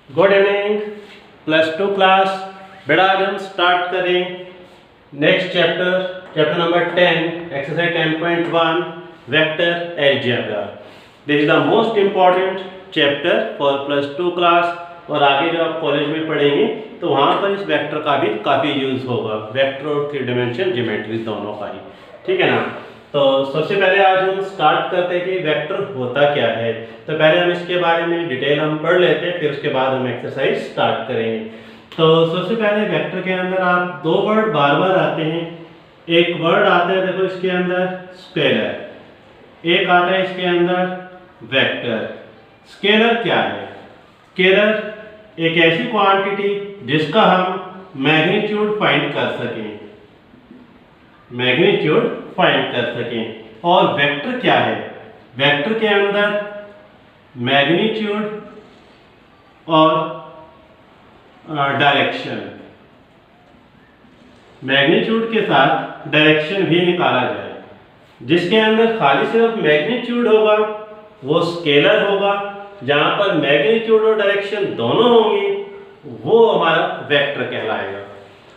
Good evening +2 class. बेटा आज हम स्टार्ट करें next chapter number 10 exercise 10.1 vector algebra. This is the most important chapter for +2 class और आगे जो आप कॉलेज में पढ़ेंगे तो वहाँ पर इस वेक्टर का भी काफ़ी यूज़ होगा, वेक्टर और 3 डायमेंशन ज्योमेट्री दोनों का ही। ठीक है ना। तो सबसे पहले आज हम स्टार्ट करते हैं कि वेक्टर होता क्या है। तो पहले हम इसके बारे में डिटेल हम पढ़ लेते हैं, फिर उसके बाद हम एक्सरसाइज स्टार्ट करेंगे। तो सबसे पहले वेक्टर के अंदर आप दो वर्ड बार बार आते हैं। एक वर्ड आता है, देखो इसके अंदर स्केलर, एक आता है इसके अंदर वेक्टर। स्केलर क्या है? स्केलर एक ऐसी क्वांटिटी जिसका हम मैग्नीट्यूड फाइंड कर सकें, मैग्नीट्यूड फाइंड कर सकें। और वेक्टर क्या है? वेक्टर के अंदर मैग्नीट्यूड और डायरेक्शन, मैग्नीट्यूड के साथ डायरेक्शन भी निकाला जाए। जिसके अंदर खाली सिर्फ मैग्नीट्यूड होगा वो स्केलर होगा, जहां पर मैग्नीट्यूड और डायरेक्शन दोनों होंगी वो हमारा वेक्टर कहलाएगा।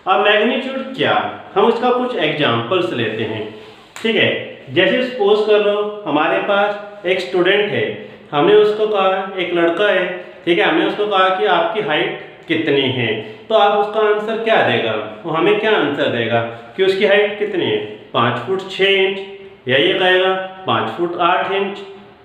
अब मैग्नीट्यूड क्या, हम उसका कुछ एग्जांपल्स लेते हैं। ठीक है, जैसे सपोज कर लो हमारे पास एक स्टूडेंट है, हमने उसको कहा, एक लड़का है, ठीक है, हमने उसको कहा कि आपकी हाइट कितनी है। तो आप उसका आंसर क्या देगा, वो हमें क्या आंसर देगा कि उसकी हाइट कितनी है, 5 फुट 6 इंच, या ये कहेगा 5 फुट 8 इंच।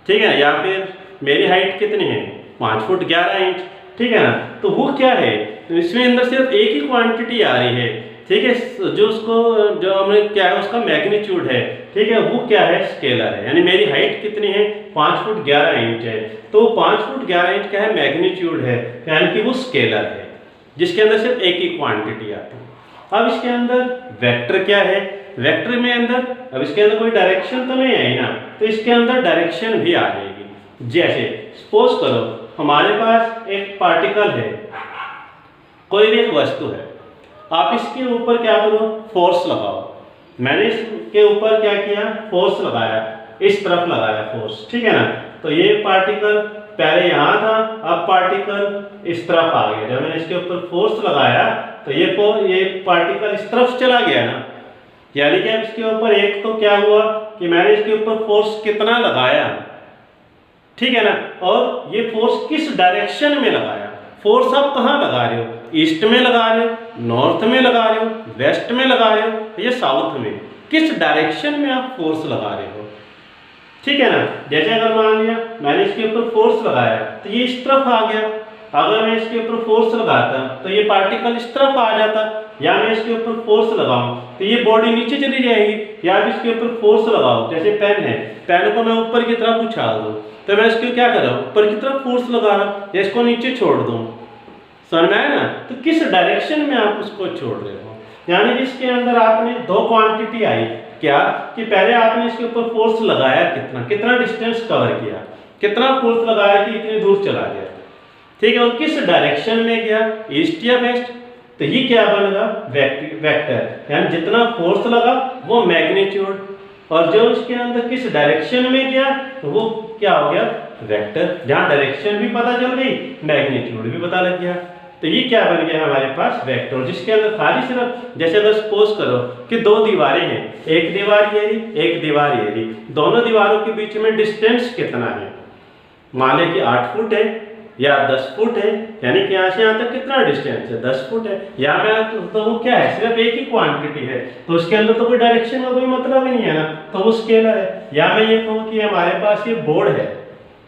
ठीक है, या फिर मेरी हाइट कितनी है, 5 फुट 11 इंच। ठीक है ना। तो वो क्या है, तो इसमें अंदर सिर्फ एक ही क्वांटिटी आ रही है। ठीक है, जो उसको जो हमने क्या है उसका मैग्नीट्यूड है। ठीक है, वो क्या है, स्केलर है। यानी मेरी हाइट कितनी है, 5 फुट 11 इंच है, तो 5 फुट 11 इंच क्या है, मैग्नीट्यूड है, यानी कि वो स्केलर है जिसके अंदर सिर्फ एक ही क्वांटिटी आती है। अब इसके अंदर वेक्टर क्या है, वेक्टर में अंदर अब इसके अंदर कोई डायरेक्शन तो नहीं आई ना, तो इसके अंदर डायरेक्शन भी आ जाएगी। जैसे सपोज करो हमारे पास एक पार्टिकल है, कोई भी एक वस्तु है, आप इसके ऊपर क्या करो, फोर्स लगाओ। मैंने इसके ऊपर क्या किया, फोर्स लगाया, इस तरफ लगाया फोर्स। ठीक है ना। तो ये पार्टिकल पहले यहाँ था, अब पार्टिकल इस तरफ आ गया। जब मैंने इसके ऊपर फोर्स लगाया तो ये पार्टिकल इस तरफ चला गया ना, यानी कि अब इसके ऊपर एक तो क्या हुआ कि मैंने इसके ऊपर फोर्स कितना लगाया। ठीक है ना। और ये फोर्स किस डायरेक्शन में लगाया, फोर्स आप कहाँ लगा रहे हो, ईस्ट में लगा रहे हो, नॉर्थ में लगा रहे हो, वेस्ट में लगा रहे हो या साउथ में, किस डायरेक्शन में आप फोर्स लगा रहे हो। ठीक है ना। जैसे अगर मान लिया मैंने इसके ऊपर फोर्स लगाया तो ये इस तरफ आ गया, अगर मैं इसके ऊपर फोर्स लगाता तो ये पार्टिकल इस तरफ आ जाता, या मैं इसके ऊपर फोर्स लगाऊं तो ये बॉडी नीचे चली जाएगी। या इसके ऊपर फोर्स लगाओ, जैसे पेन है, पेन को मैं ऊपर की तरफ उछाल दूं तो मैं इसको क्या कर रहा हूँ, ऊपर की तरफ फोर्स लगा रहा हूँ, या इसको नीचे छोड़ दूं, समझ में आया ना। तो किस डायरेक्शन में आप उसको छोड़ रहे हो, यानी जिसके अंदर आपने दो क्वांटिटी आई, क्या कि पहले आपने इसके ऊपर फोर्स लगाया, कितना डिस्टेंस कवर किया, कितना फोर्स लगाया कि इतनी दूर चला गया। ठीक है, और किस डायरेक्शन में गया, ईस्ट या वेस्ट। तो ये क्या बनेगा, वेक्टर, यानी जितना फोर्स लगा वो मैग्नीट्यूड, और जो उसके अंदर किस डायरेक्शन में गया तो वो क्या हो गया, वेक्टर। जहां डायरेक्शन भी पता चल गई, मैग्नीट्यूड भी पता लग गया, तो ये क्या बन गया हमारे पास, वेक्टर। जिसके अंदर खाली सिर्फ, जैसे अगर सपोज करो कि दो दीवारें हैं, एक दीवार ये रही, एक दीवार ये रही, दोनों दीवारों के बीच में डिस्टेंस कितना है, मान लें कि 8 फुट है या 10 फुट है, यानी कि यहाँ से यहाँ तक कितना डिस्टेंस है, 10 फुट है। यहाँ में तो वो क्या है, सिर्फ एक ही क्वांटिटी है, तो उसके अंदर तो कोई डायरेक्शन का कोई मतलब ही नहीं है ना, तो वो स्केलर है। या मैं ये कहूँ कि हमारे पास ये बोर्ड है,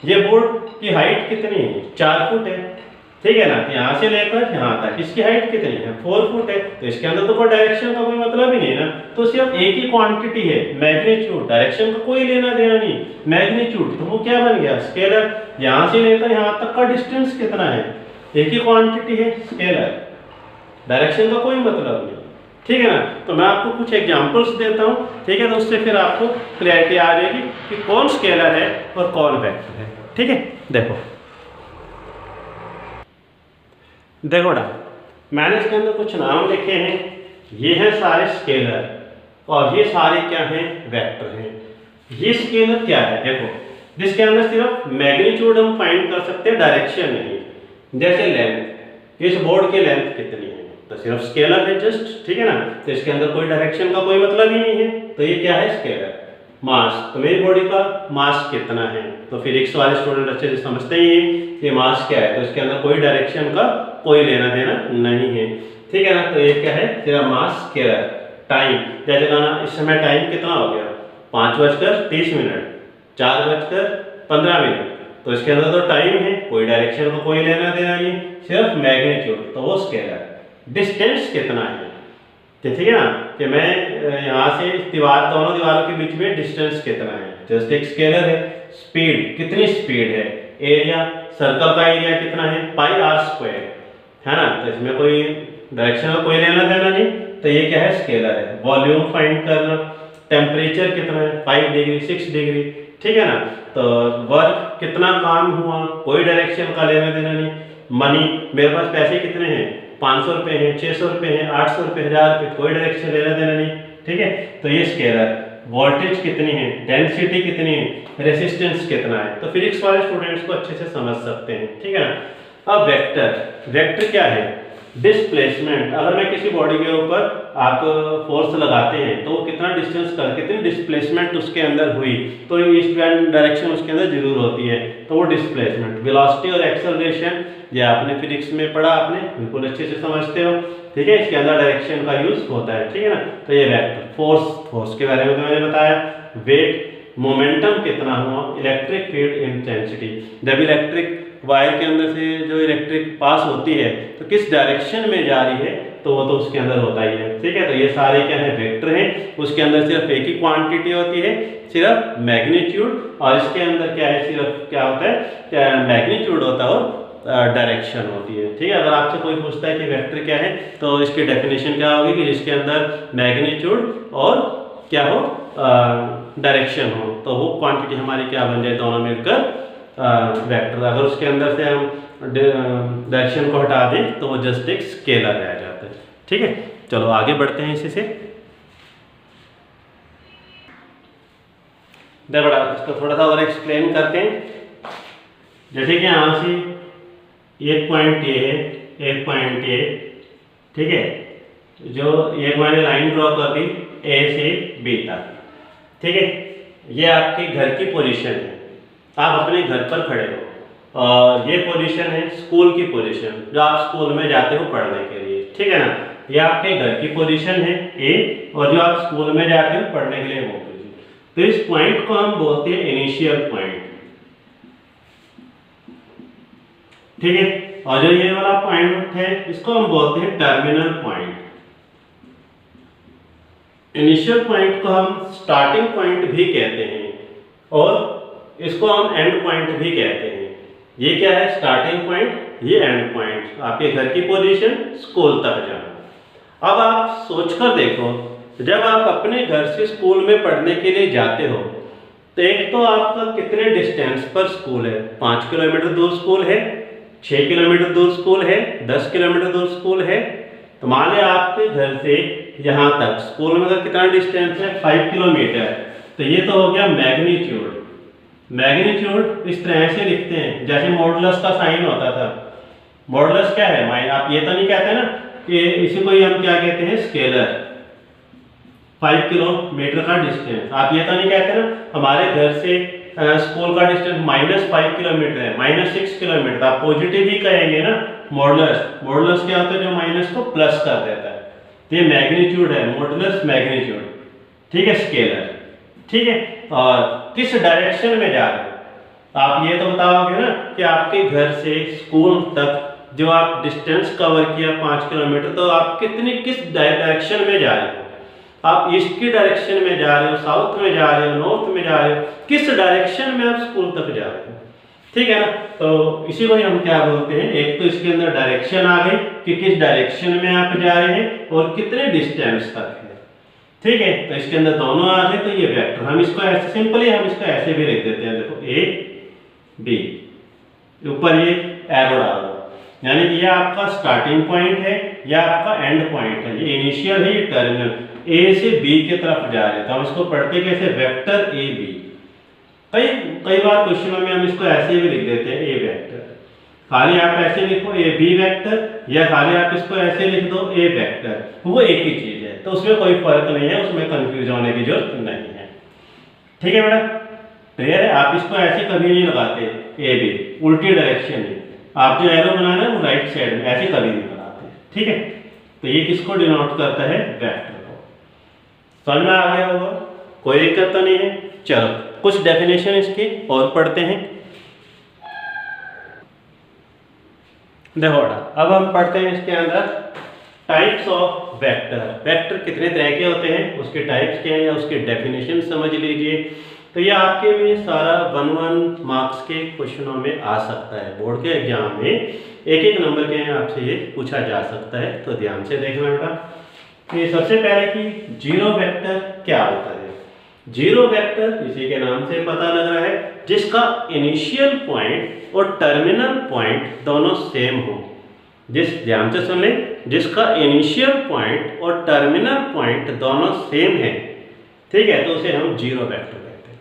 ये बोर्ड की हाइट कितनी है, 4 फुट है। ठीक है ना। यहाँ से लेकर यहाँ तक इसकी हाइट कितनी है, 4 फुट है, तो इसके अंदर तो कोई डायरेक्शन का कोई मतलब ही नहीं ना, तो सिर्फ एक ही क्वांटिटी है, मैग्नीट्यूड, डायरेक्शन का कोई लेना देना नहीं, मैग्नीट्यूड, तो वो क्या बन गया, स्केलर। यहाँ से लेकर यहाँ तक का डिस्टेंस कितना है, एक ही क्वांटिटी है, स्केलर, डायरेक्शन का कोई मतलब नहीं। ठीक है ना। तो मैं आपको कुछ एग्जांपल्स देता हूँ, ठीक है, तो उससे फिर आपको क्लैरिटी आ जाएगी कि कौन स्केलर है और कौन वेक्टर है। ठीक है, देखो बेटा, मैंने इसके अंदर कुछ नाम लिखे हैं, ये हैं सारे स्केलर और ये सारे क्या हैं, वेक्टर हैं। ये स्केलर क्या है, देखो जिसके अंदर सिर्फ मैग्नीट्यूड हम फाइंड कर सकते हैं, डायरेक्शन नहीं। जैसे लेंथ, इस बोर्ड की लेंथ कितनी है, तो सिर्फ स्केलर है जस्ट, ठीक है ना, तो इसके अंदर कोई डायरेक्शन का कोई मतलब ही नहीं है, तो ये क्या है, स्केलर। मास, तो मेरी बॉडी का मास कितना है, तो फिजिक्स वाले स्टूडेंट अच्छे से समझते ही हैं कि मास क्या है, तो इसके अंदर कोई डायरेक्शन का कोई लेना देना नहीं है, ठीक है ना, तो ये क्या है, सिर्फ मास स्केलर। टाइम, जैसे कहना इस समय टाइम कितना हो गया, 5:30, 4:15, तो इसके अंदर तो टाइम है, कोई डायरेक्शन का कोई लेना देना नहीं, सिर्फ मैग्नीट्यूड, तो वो स्केलर। डिस्टेंस कितना है, तो ठीक है ना, कि मैं यहाँ से दीवार, दोनों दीवारों के बीच में डिस्टेंस कितना है, जस्ट एक स्केलर है। स्पीड, कितनी स्पीड है। एरिया, सर्कल का एरिया कितना है, πr², है ना, तो इसमें कोई डायरेक्शन का कोई लेना देना नहीं, तो ये क्या है, स्केलर है। वॉल्यूम फाइंड करना, टेम्परेचर कितना है, 5 डिग्री 6 डिग्री, ठीक है ना, तो वर्क कितना काम हुआ, कोई डायरेक्शन का लेना देना नहीं। मनी, मेरे पास पैसे कितने हैं, 500 रुपये हैं, 600 रुपये हैं, 800 रुपये, 1000 रुपये, कोई डायरेक्शन लेना देना नहीं, ठीक है, तो ये स्केलर। वोल्टेज कितनी है, डेंसिटी कितनी है, रेसिस्टेंस कितना है, तो फिजिक्स वाले स्टूडेंट्स को अच्छे से समझ सकते हैं, ठीक है ना। अब वेक्टर, वेक्टर क्या है, डिस्प्लेसमेंट। अगर मैं किसी बॉडी के ऊपर आप फोर्स लगाते हैं तो वो कितना डिस्टेंस कर, कितनी डिस्प्लेसमेंट उसके अंदर हुई, तो ईस्ट वेस्ट डायरेक्शन उसके अंदर जरूर होती है, तो वो डिस्प्लेसमेंट। वेलोसिटी और एक्सेलरेशन, ये आपने फिजिक्स में पढ़ा, आपने बिल्कुल अच्छे से समझते हो, ठीक है, इसके अंदर डायरेक्शन का यूज होता है, ठीक है ना, तो ये वेक्टर। फोर्स, फोर्स के बारे में तो मैंने बताया। वेट, मोमेंटम कितना हुआ, इलेक्ट्रिक फील्ड इंटेंसिटी, जब इलेक्ट्रिक वायर के अंदर से जो इलेक्ट्रिक पास होती है तो किस डायरेक्शन में जा रही है, तो वो तो उसके अंदर होता ही है, ठीक है, तो ये सारे क्या है, वेक्टर हैं। उसके अंदर सिर्फ एक ही क्वांटिटी होती है, सिर्फ मैग्नीट्यूड, और इसके अंदर क्या है, सिर्फ क्या होता है, क्या मैग्नीट्यूड होता है और डायरेक्शन होती है, ठीक है। अगर आपसे कोई पूछता है कि वेक्टर क्या है, तो इसकी डेफिनेशन क्या होगी कि जिसके अंदर मैग्नीट्यूड और क्या हो, डायरेक्शन हो, तो वो क्वांटिटी हमारी क्या बन जाए, दोनों मिलकर वेक्टर। अगर उसके अंदर से हम डायरेक्शन को हटा दें तो वो जस्ट एक स्केलर रह जाता है, ठीक है। चलो आगे बढ़ते हैं इसी से। बड़ा इसको थोड़ा सा और एक्सप्लेन करते हैं। जैसे कि यहाँ से एक पॉइंट ए है, एक पॉइंट ए, ठीक है, जो एक मैंने लाइन ड्रॉ कर दी ए से बी तक, ठीक है, ये आपके घर की पोजीशन है, आप अपने घर पर खड़े हो और ये पोजीशन है स्कूल की पोजीशन, जो आप स्कूल में जाते हो पढ़ने के लिए, ठीक है ना, ये आपके घर की पोजीशन है ए, और जो आप स्कूल में जाते हो पढ़ने के लिए वो पोजीशन। तो इस पॉइंट को हम बोलते हैं इनिशियल पॉइंट, ठीक है, और जो ये वाला पॉइंट है इसको हम बोलते हैं टर्मिनल पॉइंट। इनिशियल पॉइंट को हम स्टार्टिंग पॉइंट भी कहते हैं और इसको हम एंड पॉइंट भी कहते हैं। ये क्या है, स्टार्टिंग पॉइंट, ये एंड पॉइंट, आपके घर की पोजीशन स्कूल तक जाना। अब आप सोचकर देखो, जब आप अपने घर से स्कूल में पढ़ने के लिए जाते हो तो एक तो आपका कितने डिस्टेंस पर स्कूल है, 5 किलोमीटर दूर स्कूल है, 6 किलोमीटर दूर स्कूल है, 10 किलोमीटर दूर स्कूल है। तो मान लिया आपके घर से यहाँ तक स्कूल में कितना डिस्टेंस है, 5 किलोमीटर, तो ये तो हो गया मैग्नीट्यूड। मैग्नीट्यूड इस तरह से लिखते हैं जैसे मॉडुलस का साइन होता था। मॉडुलस क्या है, आप ये तो नहीं कहते ना कि इसी को ही हम क्या कहते हैं, स्केलर। 5 किलोमीटर का डिस्टेंस, आप ये तो नहीं कहते ना हमारे घर से स्कूल का डिस्टेंस -5 किलोमीटर है, -6 किलोमीटर, आप पॉजिटिव ही कहेंगे ना। मॉडुलस, मॉडुलस क्या होता है, जो माइनस को प्लस कर देता है, तो ये मैग्नीट्यूड है, मॉडुलस मैग्नीट्यूड, ठीक है, स्केलर, ठीक है। और किस डायरेक्शन में जा रहे हो, आप ये तो बताओगे ना कि आपके घर से स्कूल तक जो आप डिस्टेंस कवर किया 5 किलोमीटर, तो आप किस डायरेक्शन में जा रहे हो, आप ईस्ट की डायरेक्शन में जा रहे हो, साउथ में जा रहे हो, नॉर्थ में जा रहे हो, किस डायरेक्शन में आप स्कूल तक जा रहे हो, ठीक है ना। तो इसी को हम क्या बोलते हैं, एक तो इसके अंदर डायरेक्शन आ गई कि किस डायरेक्शन में आप जा रहे हैं और कितने डिस्टेंस तक है, ठीक है। तो इसके अंदर दोनों आ गए, तो ये वेक्टर हम इसको ऐसे सिंपली हम इसको ऐसे भी लिख देते हैं, देखो ए बी, ऊपर ये एरो डाल दो, यानी कि ये आपका स्टार्टिंग पॉइंट है, या आपका एंड पॉइंट है, ये इनिशियल है, ये टर्मिनल, ए से बी की तरफ जा रहे हैं, तो हम इसको पढ़ते कैसे, वेक्टर ए बी। कई बार क्वेश्चनों में हम इसको ऐसे भी लिख देते हैं ए वेक्टर। खाली आप ऐसे लिखो ए बी वेक्टर या खाली आप इसको ऐसे लिख दो ए वेक्टर, वो एक ही चीज है, तो उसमें कोई फर्क नहीं है, उसमें कंफ्यूज होने की जरूरत नहीं है। ठीक है बेटा, क्लियर है। आप इसको ऐसे कभी नहीं लगाते ए बी, उल्टी डायरेक्शन में आप जो एरो बनाना है वो राइट साइड में, ऐसे कभी नहीं बनाते। ठीक है, तो ये किसको डिनोट करता है? वेक्टर को। समझ में आ गया होगा, कोई दिक्कत तो नहीं है। चलो कुछ डेफिनेशन इसकी और पढ़ते हैं। देखो अब हम पढ़ते हैं इसके अंदर टाइप्स ऑफ वेक्टर। वेक्टर कितने तरह के होते हैं, उसके टाइप्स क्या हैं या उसके डेफिनेशन समझ लीजिए। तो ये आपके में सारा 1 मार्क्स के क्वेश्चनों में आ सकता है, बोर्ड के एग्जाम में एक एक नंबर के आपसे ये पूछा जा सकता है, तो ध्यान से देखना बेटा। कि सबसे पहले कि जीरो वेक्टर क्या होता है। जीरो वेक्टर इसी के नाम से पता लग रहा है, जिसका इनिशियल पॉइंट और टर्मिनल पॉइंट दोनों सेम हो। ध्यान से सुन लें, जिसका इनिशियल पॉइंट और टर्मिनल पॉइंट दोनों सेम है, ठीक है, तो उसे हम जीरो वेक्टर कहते हैं।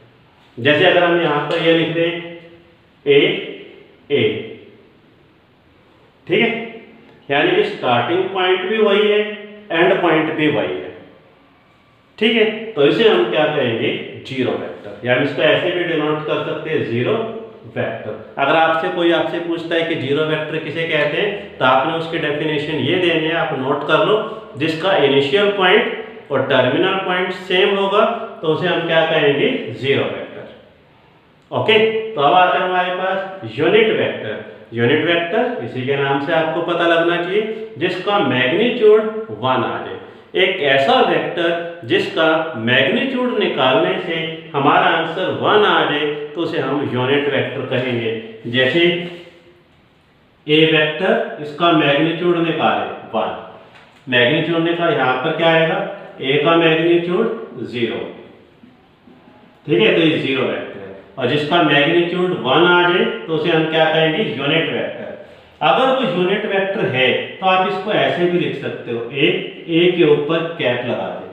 जैसे अगर हम यहां पर ये लिख दें ए, ठीक है, यानी कि स्टार्टिंग पॉइंट भी वही है, एंड पॉइंट भी वही है। ठीक है, तो इसे हम क्या कहेंगे? जीरो वेक्टर, यानी इसको ऐसे भी डिनोट कर सकते हैं जीरो वेक्टर। अगर आपसे पूछता है कि जीरो वेक्टर किसे कहते हैं, तो आपने उसकी डेफिनेशन ये देनी है, आप नोट कर लो। जिसका इनिशियल पॉइंट और टर्मिनल पॉइंट सेम होगा, तो उसे हम क्या कहेंगे? Zero vector. ओके, तो अब आते हैं हमारे पास यूनिट वेक्टर। यूनिट वेक्टर इसी के नाम से आपको पता लगना चाहिए, जिसका मैग्नीट्यूड 1 आ जाए। एक ऐसा वेक्टर जिसका मैग्नीट्यूड निकालने से हमारा आंसर 1 आ जाए, तो उसे हम यूनिट वेक्टर कहेंगे। जैसे ए वेक्टर, इसका मैग्नीट्यूड निकाले 1, मैग्नीट्यूड निकाल, यहां पर क्या आएगा? ए का मैग्नीट्यूड 0, ठीक है, तो ये जीरो वेक्टर है। और जिसका मैग्नीट्यूड 1 आ जाए, तो उसे हम क्या कहेंगे? Unit vector. अगर वो यूनिट वेक्टर है, तो आप इसको ऐसे भी लिख सकते हो, ए के ऊपर कैप लगा दे,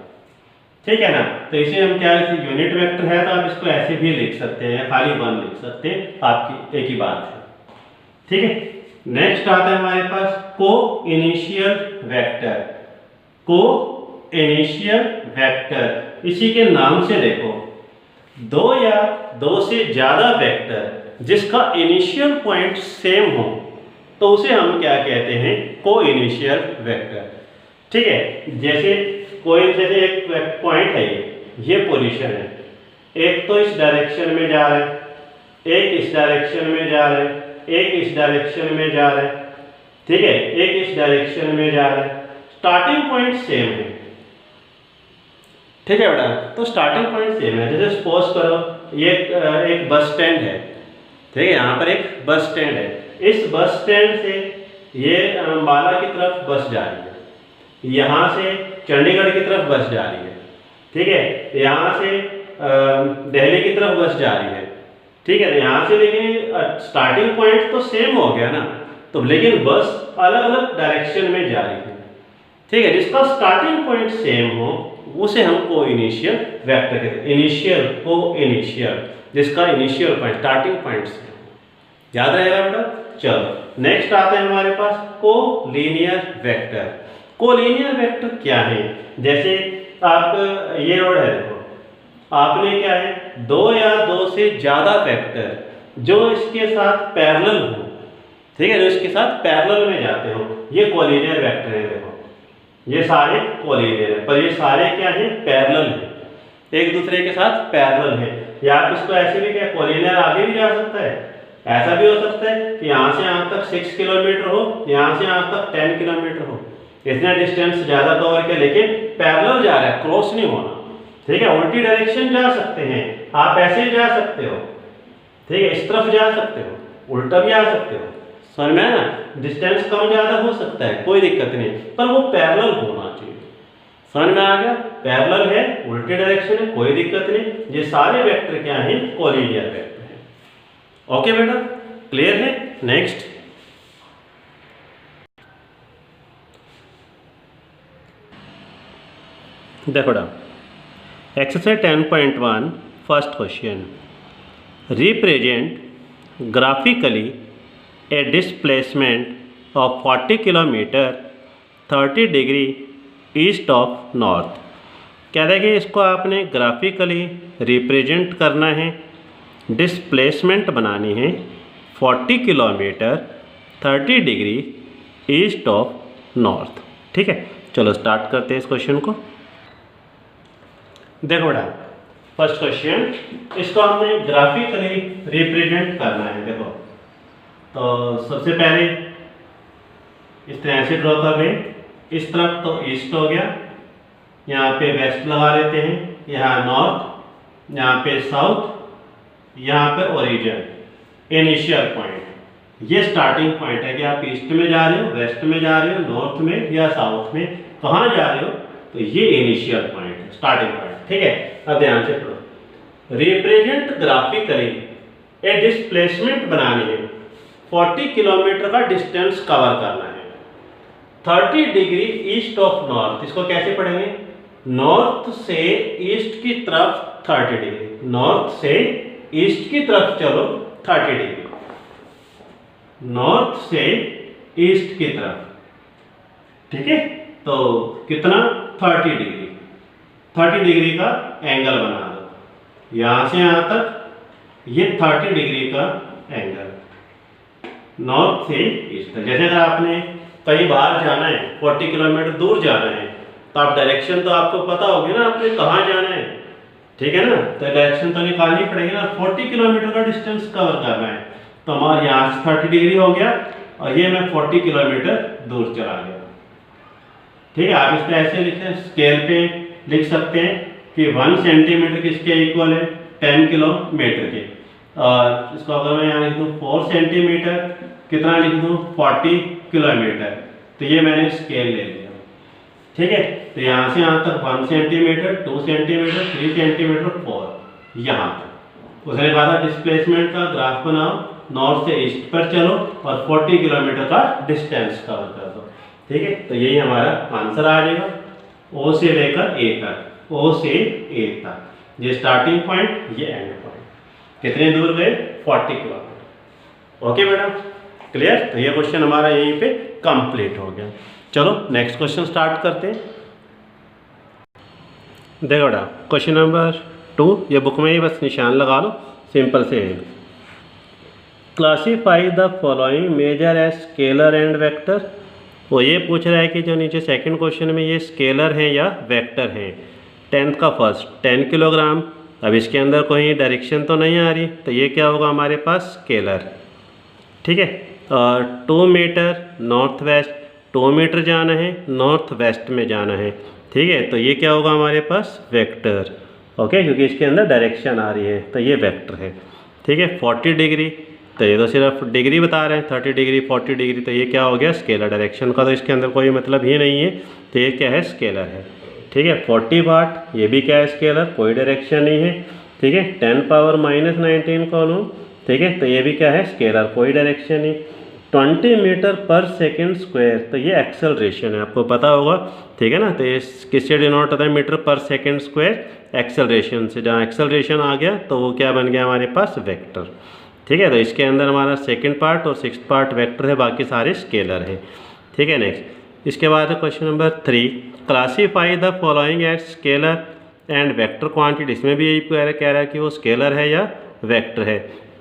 ठीक है ना। तो इसे हम क्या, यूनिट वेक्टर है तो आप इसको ऐसे भी लिख सकते हैं, खाली 1 लिख सकते हैं, आपकी एक ही बात है। ठीक है, नेक्स्ट आता है हमारे पास को इनिशियल वेक्टर। को इनिशियल वेक्टर, इसी के नाम से देखो, दो या दो से ज्यादा वेक्टर जिसका इनिशियल पॉइंट सेम हो, तो उसे हम क्या कहते हैं? को इनिशियल वेक्टर। ठीक है, जैसे जैसे एक पॉइंट है, ये पोजीशन है, एक तो इस डायरेक्शन में जा रहा है, एक इस डायरेक्शन में जा रहा है, एक इस डायरेक्शन में जा रहा है, ठीक है, एक इस डायरेक्शन में जा रहा है, स्टार्टिंग पॉइंट सेम है। ठीक है बेटा, तो स्टार्टिंग पॉइंट सेम है। जैसे सपोज करो ये एक बस स्टैंड है, ठीक है, यहाँ पर एक बस स्टैंड है। इस बस स्टैंड से ये अंबाला की तरफ बस जा रही है, यहाँ से चंडीगढ़ की तरफ बस जा रही है, ठीक है, यहाँ से दिल्ली की तरफ बस जा रही है, ठीक है। यहाँ से लेकिन स्टार्टिंग पॉइंट तो सेम हो गया ना, तो लेकिन बस अलग अलग डायरेक्शन में जा रही है, ठीक है। जिसका स्टार्टिंग पॉइंट सेम हो, उसे हम को इनिशियल वेक्टर कहते हैं। इनिशियल, को इनिशियल, जिसका इनिशियल पॉइंट स्टार्टिंग पॉइंट से, याद रहेगा बेटा। चलो नेक्स्ट आते हैं हमारे पास को लीनियर वेक्टर। को लीनियर वेक्टर क्या है? जैसे आप ये रोड है, देखो, आपने क्या है, दो या दो से ज्यादा वेक्टर जो इसके साथ पैरेलल हो, ठीक है, जो इसके साथ पैरेलल में जाते हो, ये कोलिनियर वेक्टर है। देखो ये सारे कोलिनियर है, पर ये सारे क्या है? पैरेलल है, एक दूसरे के साथ पैरेलल है। या आप इसको ऐसे भी क्या, कोलिनियर आगे भी जा सकता है, ऐसा भी हो सकता है कि यहाँ से यहाँ तक 6 किलोमीटर हो, यहाँ से यहाँ तक 10 किलोमीटर हो, इतना डिस्टेंस ज्यादा कवर किया, लेकिन पैरेलल जा रहा है, क्रॉस नहीं होना, ठीक है। उल्टी डायरेक्शन जा सकते हैं, आप ऐसे ही जा सकते हो, ठीक है, इस तरफ जा सकते हो, उल्टा भी आ सकते हो, समझ में है ना। डिस्टेंस कम ज्यादा हो सकता है, कोई दिक्कत नहीं, पर वो पैरेलल होना चाहिए। समझ में आ गया? पैरेलल है, उल्टी डायरेक्शन है, कोई दिक्कत नहीं। ये सारे वेक्टर क्या है? कोलिनियर वेक्टर है। ओके बेटा, क्लियर है? नेक्स्ट देखो बेटा, exercise 10.1 first question, represent graphically A displacement of 40 kilometre 30 degree east of north. कहते हैं कि इसको आपने ग्राफिकली रिप्रेजेंट करना है, डिस्प्लेसमेंट बनानी है 40 kilometre 30 degree east of north. ठीक है, चलो स्टार्ट करते हैं इस क्वेश्चन को। देखो बेटा, फर्स्ट क्वेश्चन, इसको हमने ग्राफिकली रिप्रेजेंट करना है। देखो, तो सबसे पहले इस तरह से ड्रॉ कर लें। इस तरफ तो ईस्ट हो गया, यहाँ पे वेस्ट लगा लेते हैं, यहाँ नॉर्थ, यहाँ पे साउथ, यहाँ पे ओरिजिन, इनिशियल पॉइंट। ये स्टार्टिंग पॉइंट है कि आप ईस्ट में जा रहे हो, वेस्ट में जा रहे हो, नॉर्थ में या साउथ में, कहाँ जा रहे हो, तो ये इनिशियल पॉइंट है, स्टार्टिंग पॉइंट। ठीक है, अब ध्यान से पढ़ो। रिप्रेजेंट ग्राफिकली ए डिस्प्लेसमेंट बनानी है, 40 किलोमीटर का डिस्टेंस कवर करना है 30 डिग्री ईस्ट ऑफ नॉर्थ। इसको कैसे पढ़ेंगे? नॉर्थ से ईस्ट की तरफ 30 डिग्री, नॉर्थ से ईस्ट की तरफ चलो 30 डिग्री, नॉर्थ से ईस्ट की तरफ। ठीक है, तो कितना? 30 डिग्री, 30 डिग्री का एंगल बना दो, यहां से यहां तक ये 30 डिग्री का एंगल, नॉर्थ से ईस्ट तक। जैसे अगर आपने कहीं बाहर जाना है, 40 किलोमीटर दूर जाना है, तो आप डायरेक्शन तो आपको पता होगी ना, आपने कहाँ जाना है। ठीक है ना, तो डायरेक्शन तो निकालनी पड़ेगी ना। 40 किलोमीटर का डिस्टेंस कवर करना है, तो हमारे यहाँ से 30 डिग्री हो गया और ये मैं 40 किलोमीटर दूर चला गया। ठीक है, आप इसको ऐसे लिखें, स्केल पे लिख सकते हैं कि 1 सेंटीमीटर किसके इक्वल है? 10 किलोमीटर के। और इसको अगर मैं यहाँ लिख दूँ 4 सेंटीमीटर, कितना लिख दूँ? 40 किलोमीटर। तो ये मैंने स्केल ले लिया। ठीक है, तो यहाँ से यहाँ तक 1 सेंटीमीटर, 2 सेंटीमीटर, 3 सेंटीमीटर, 4 यहाँ तक। उसने कहा था डिस्प्लेसमेंट का ग्राफ बनाओ, नॉर्थ से ईस्ट पर चलो और 40 किलोमीटर का डिस्टेंस कवर कर दो। ठीक है, तो यही हमारा आंसर आ जाएगा। ओ से लेकर ए तक, ओ से ए तक, ये स्टार्टिंग पॉइंट, ये एंड पॉइंट। कितने दूर गए? 40 किलोमीटर। ओके बेटा, क्लियर? तो ये क्वेश्चन हमारा यहीं पे कंप्लीट हो गया। चलो नेक्स्ट क्वेश्चन स्टार्ट करते हैं। देखो बेटा, क्वेश्चन नंबर 2, ये बुक में ही बस निशान लगा लो, सिंपल से है। Classify the following measure as scalar and vector. वो ये पूछ रहा है कि जो नीचे सेकंड क्वेश्चन में ये स्केलर हैं या वेक्टर हैं। 10th का फर्स्ट 10 किलोग्राम, अब इसके अंदर कोई डायरेक्शन तो नहीं आ रही, तो ये क्या होगा हमारे पास? स्केलर। ठीक है, और 2 मीटर नॉर्थ वेस्ट, 2 मीटर जाना है, नॉर्थ वेस्ट में जाना है। ठीक है, तो ये क्या होगा हमारे पास? वेक्टर। ओके, क्योंकि इसके अंदर डायरेक्शन आ रही है, तो ये वेक्टर है। ठीक है, 40 डिग्री, तो ये तो सिर्फ डिग्री बता रहे हैं, 30 डिग्री 40 डिग्री, तो ये क्या हो गया? स्केलर। डायरेक्शन का तो इसके अंदर कोई मतलब ही नहीं है, तो ये क्या है? स्केलर है। ठीक है, 40 वाट, ये भी क्या है? स्केलर, कोई डायरेक्शन नहीं है। ठीक है, 10 पावर -19 कॉलम, ठीक है, तो ये भी क्या है? स्केलर, कोई डायरेक्शन नहीं। 20 मीटर पर सेकेंड स्क्वायर, तो ये एक्सेलरेशन है, आपको पता होगा। ठीक है ना, तो ये किससे डिनोट होता है? मीटर पर सेकेंड स्क्वायर, एक्सेलरेशन से। जहाँ एक्सेलरेशन आ गया तो वो क्या बन गया हमारे पास? वेक्टर। ठीक है, तो इसके अंदर हमारा सेकंड पार्ट और 6th पार्ट वेक्टर है, बाकी सारे स्केलर हैं। ठीक है, नेक्स्ट इसके बाद question number 3, classify the following as scalar and vector quantity. इसमें भी यही कह रहा है कि वो स्केलर है या वेक्टर है।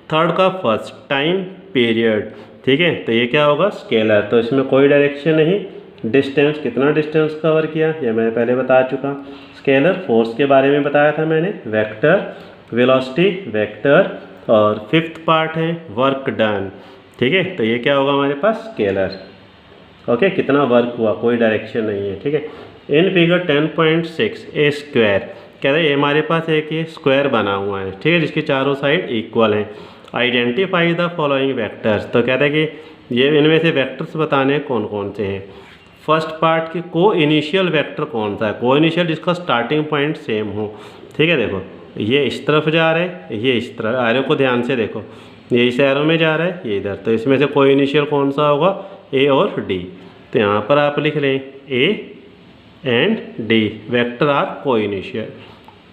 3rd का फर्स्ट टाइम पीरियड, ठीक है, तो ये क्या होगा? स्केलर। तो इसमें कोई डायरेक्शन नहीं। डिस्टेंस, कितना डिस्टेंस कवर किया, ये मैं पहले बता चुका। स्केलर, फोर्स के बारे में बताया था मैंने। वेक्टर, वेलोसिटी, वेक्टर, और 5th पार्ट है वर्क डन। ठीक है, तो ये क्या होगा हमारे पास? स्केलर। ओके, कितना वर्क हुआ, कोई डायरेक्शन नहीं है। ठीक है, इन फिगर 10.6 ए स्क्वायर, कह रहे हैं हमारे पास एक ये स्क्वायर बना हुआ है। ठीक है, जिसकी चारों साइड इक्वल हैं। आइडेंटिफाई द फॉलोइंग वेक्टर्स, तो कहते हैं कि ये इनमें से वेक्टर्स बताने हैं कौन कौन से हैं। फर्स्ट पार्ट की को इनिशियल वेक्टर कौन सा है? को इनिशियल जिसका स्टार्टिंग पॉइंट सेम हो। ठीक है, देखो ये इस तरफ जा रहा है, ये इस तरफ, एरो को ध्यान से देखो, ये इस एरो में जा रहा है, ये इधर, तो इसमें से को इनिशियल कौन सा होगा? ए और डी। तो यहाँ पर आप लिख लें A and D vector are coinitial.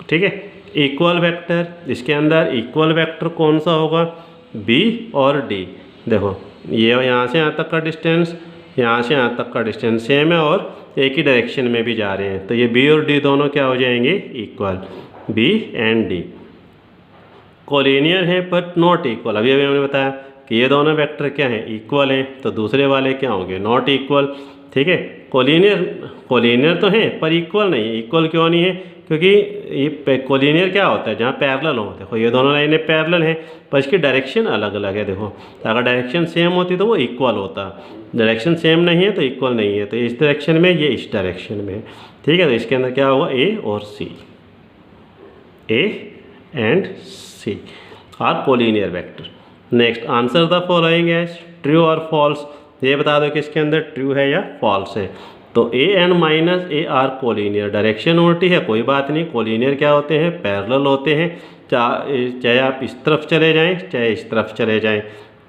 ठीक है, इक्वल वेक्टर, इसके अंदर इक्वल वेक्टर कौन सा होगा? बी और डी। देखो ये यहाँ से यहाँ तक का डिस्टेंस, यहाँ से यहाँ तक का डिस्टेंस सेम है और एक ही डायरेक्शन में भी जा रहे हैं, तो ये बी और डी दोनों क्या हो जाएंगे, equal. B and D collinear हैं बट नॉट इक्वल। अभी हमने बताया कि ये दोनों वेक्टर क्या हैं, इक्वल हैं, तो दूसरे वाले क्या होंगे, नॉट इक्वल। ठीक है, कोलिनियर तो हैं पर इक्वल नहीं। इक्वल क्यों नहीं है, क्योंकि ये कोलिनियर क्या होता है, जहाँ पैरेलल हो। देखो ये दोनों लाइनें पैरेलल हैं पर इसकी डायरेक्शन अलग अलग है। देखो अगर डायरेक्शन सेम होती तो वो इक्वल होता, डायरेक्शन सेम नहीं है तो इक्वल नहीं है। तो इस डायरेक्शन में, ये इस डायरेक्शन में। ठीक है, तो इसके अंदर क्या होगा, ए और C, A and C are collinear vector. Next, answer the following as true और फॉल्स। ये बता दो कि इसके अंदर ट्रू है या फॉल्स है। तो A and minus A R collinear, direction उल्टी है कोई बात नहीं, कोलिनियर क्या होते हैं, पैरेलल होते हैं, चाहे आप इस तरफ चले जाएं चाहे इस तरफ चले जाएं।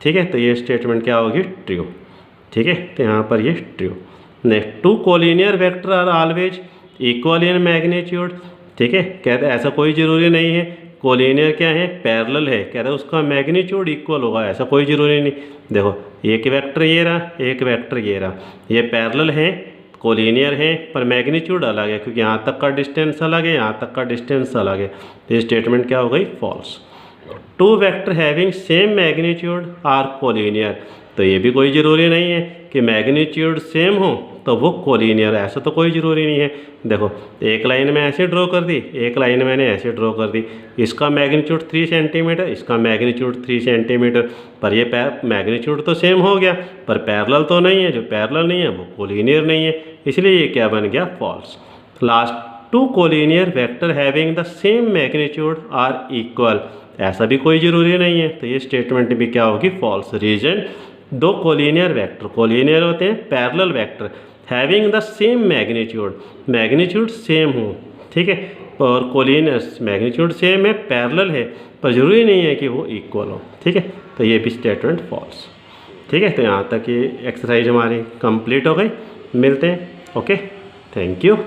ठीक है, तो ये स्टेटमेंट क्या होगी, ट्रू। ठीक है, तो यहाँ पर ये true. Next, two collinear vector are always equal in magnitude. ठीक है, कहते हैं ऐसा कोई ज़रूरी नहीं है, कोलिनियर क्या है, पैरेलल है, कहते हैं उसका मैग्नीट्यूड इक्वल होगा, ऐसा कोई ज़रूरी नहीं। देखो एक वेक्टर ये रहा, एक वेक्टर ये रहा, ये पैरेलल है, कोलिनियर है, पर मैग्नीट्यूड अलग है, क्योंकि यहाँ तक का डिस्टेंस अलग है, यहाँ तक का डिस्टेंस अलग है। तो ये स्टेटमेंट क्या हो गई, false. Two vector having same magnitude are collinear. तो ये भी कोई ज़रूरी नहीं है कि मैग्नीट्यूड सेम हो तो वो कोलिनियर, ऐसा तो कोई ज़रूरी नहीं है। देखो एक लाइन में ऐसे ड्रॉ कर दी, एक लाइन मैंने ऐसे ड्रॉ कर दी, इसका मैग्नीट्यूड 3 सेंटीमीटर, इसका मैग्नीट्यूड 3 सेंटीमीटर, पर ये मैग्नीट्यूड तो सेम हो गया पर पैरेलल तो नहीं है, जो पैरेलल नहीं है वो कोलिनियर नहीं है, इसलिए ये क्या बन गया, false. Last, two collinear vector having the same magnitude are equal. ऐसा भी कोई ज़रूरी नहीं है, तो ये स्टेटमेंट भी क्या होगी, फॉल्स। रीजन, दो कोलिनियर वेक्टर, कोलिनियर होते हैं parallel vector, having the same magnitude, magnitude same हो। ठीक है, और कोलिनियर मैग्नीट्यूड सेम है, पैरेलल है, पर ज़रूरी नहीं है कि वो इक्वल हो। ठीक है, तो ये भी स्टेटमेंट फॉल्स। ठीक है, तो यहाँ तक ये एक्सरसाइज हमारी कंप्लीट हो गई। मिलते हैं, ओके, थैंक यू।